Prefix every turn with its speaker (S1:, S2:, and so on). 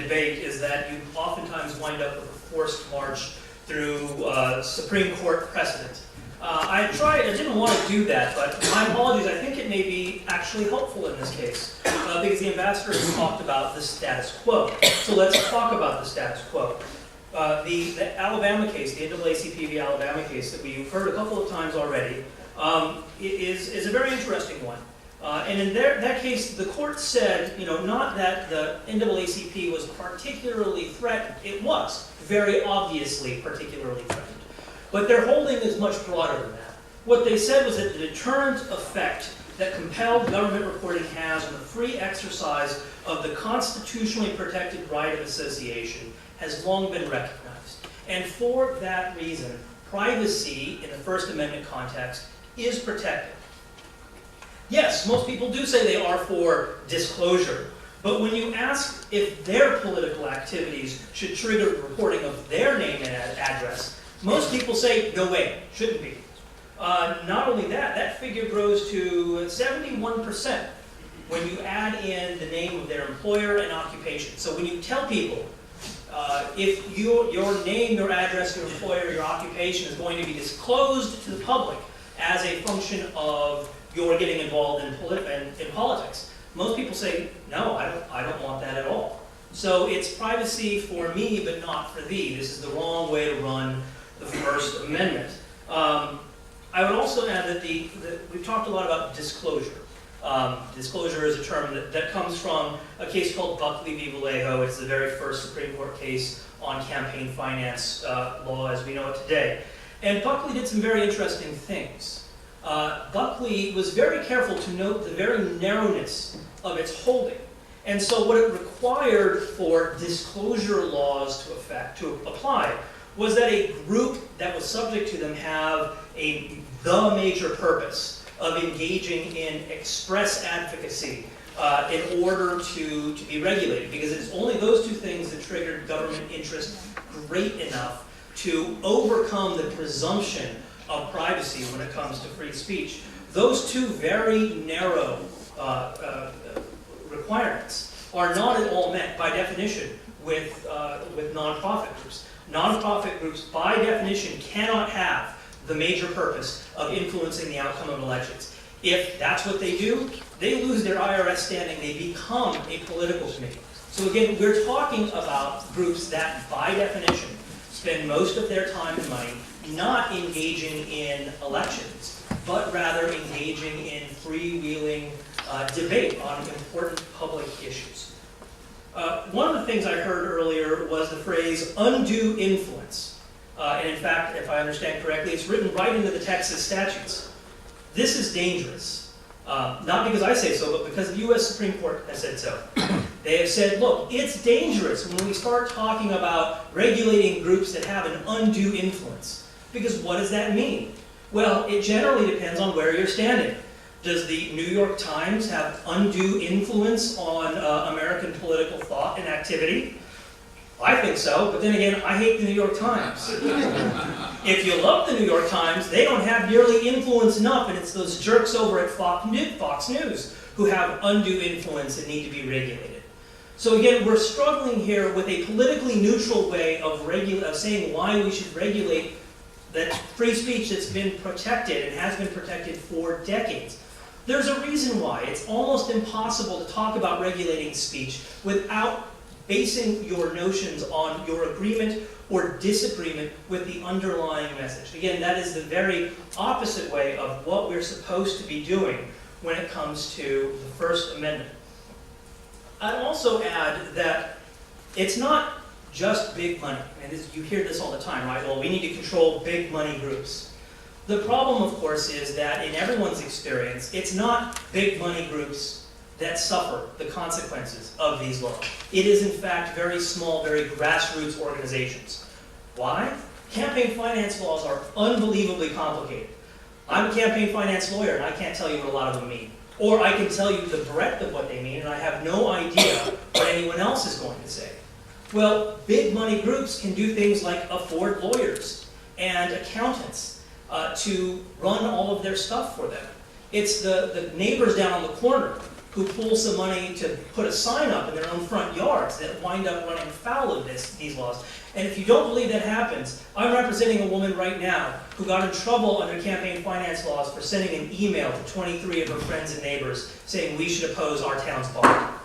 S1: debate is that you oftentimes wind up with a forced march through Supreme Court precedent. I didn't want to do that, but my apologies, I think it may be actually helpful in this case, because the ambassador has talked about the status quo. So let's talk about the status quo. The Alabama case, the NAACP v. Alabama case that we've heard a couple of times already, is a very interesting one. And in that case, the court said, not that the NAACP was particularly threatened. It was very obviously particularly threatened. But their holding is much broader than that. What they said was that the deterrent effect that compelled government reporting has on the free exercise of the constitutionally protected right of association has long been recognized. And for that reason, privacy in the First Amendment context is protected. Yes, most people do say they are for disclosure, but when you ask if their political activities should trigger reporting of their name and address, most people say, no way, shouldn't be. Not only that, that figure grows to 71% when you add in the name of their employer and occupation. So when you tell people, if your name, your address, your employer, your occupation is going to be disclosed to the public as a function of your getting involved in politics, most people say, no, I don't want that at all. So it's privacy for me, but not for thee. This is the wrong way to run the First Amendment. I would also add that we've talked a lot about disclosure. Disclosure is a term that comes from a case called Buckley v. Vallejo. It's the very first Supreme Court case on campaign finance law as we know it today. And Buckley did some very interesting things. Buckley was very careful to note the very narrowness of its holding. And so what it required for disclosure laws to apply was that a group that was subject to them have the major purpose of engaging in express advocacy in order to be regulated, because it is only those two things that triggered government interest great enough to overcome the presumption of privacy when it comes to free speech. Those two very narrow requirements are not at all met by definition with nonprofit groups. Nonprofit groups, by definition, cannot have the major purpose of influencing the outcome of elections. If that's what they do, they lose their IRS standing. They become a political committee. So again, we're talking about groups that, by definition, spend most of their time and money not engaging in elections, but rather engaging in freewheeling debate on important public issues. One of the things I heard earlier was the phrase undue influence. And in fact, if I understand correctly, it's written right into the Texas statutes. This is dangerous. Not because I say so, but because the U.S. Supreme Court has said so. They have said, look, it's dangerous when we start talking about regulating groups that have an undue influence. Because what does that mean? Well, it generally depends on where you're standing. Does the New York Times have undue influence on American political thought and activity? I think so, but then again, I hate the New York Times. If you love the New York Times, they don't have nearly influence enough, and it's those jerks over at Fox News who have undue influence and need to be regulated. So again, we're struggling here with a politically neutral way of saying why we should regulate that free speech that's been protected and has been protected for decades. There's a reason why. It's almost impossible to talk about regulating speech without basing your notions on your agreement or disagreement with the underlying message. Again, that is the very opposite way of what we're supposed to be doing when it comes to the First Amendment. I'd also add that it's not just big money. And you hear this all the time, right? Well, we need to control big money groups. The problem, of course, is that in everyone's experience, it's not big money groups that suffer the consequences of these laws. It is, in fact, very small, very grassroots organizations. Why? Campaign finance laws are unbelievably complicated. I'm a campaign finance lawyer, and I can't tell you what a lot of them mean. Or I can tell you the breadth of what they mean, and I have no idea what anyone else is going to say. Well, big money groups can do things like afford lawyers and accountants to run all of their stuff for them. It's the neighbors down on the corner who pool some money to put a sign up in their own front yards that wind up running foul of these laws. And if you don't believe that happens, I'm representing a woman right now who got in trouble under campaign finance laws for sending an email to 23 of her friends and neighbors saying we should oppose our town's bond.